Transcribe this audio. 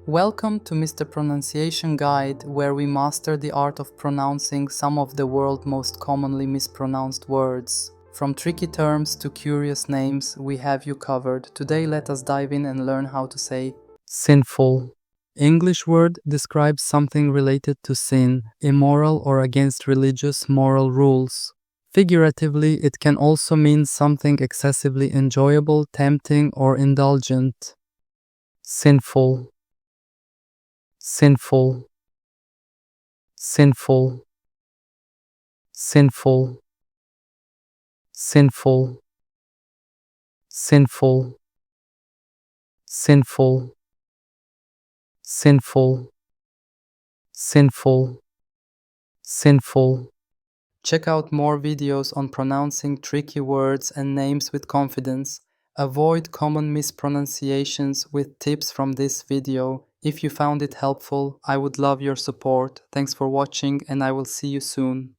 Welcome to Mr. Pronunciation Guide, where we master the art of pronouncing some of the world's most commonly mispronounced words. From tricky terms to curious names, we have you covered. Today let us dive in and learn how to say sinful. English word describes something related to sin, immoral or against religious moral rules. Figuratively, it can also mean something excessively enjoyable, tempting, or indulgent. Sinful. Sinful, sinful, sinful, sinful, sinful, sinful, sinful, sinful, sinful. Check out more videos on pronouncing tricky words and names with confidence. Avoid common mispronunciations with tips from this video. If you found it helpful, I would love your support. Thanks for watching and I will see you soon.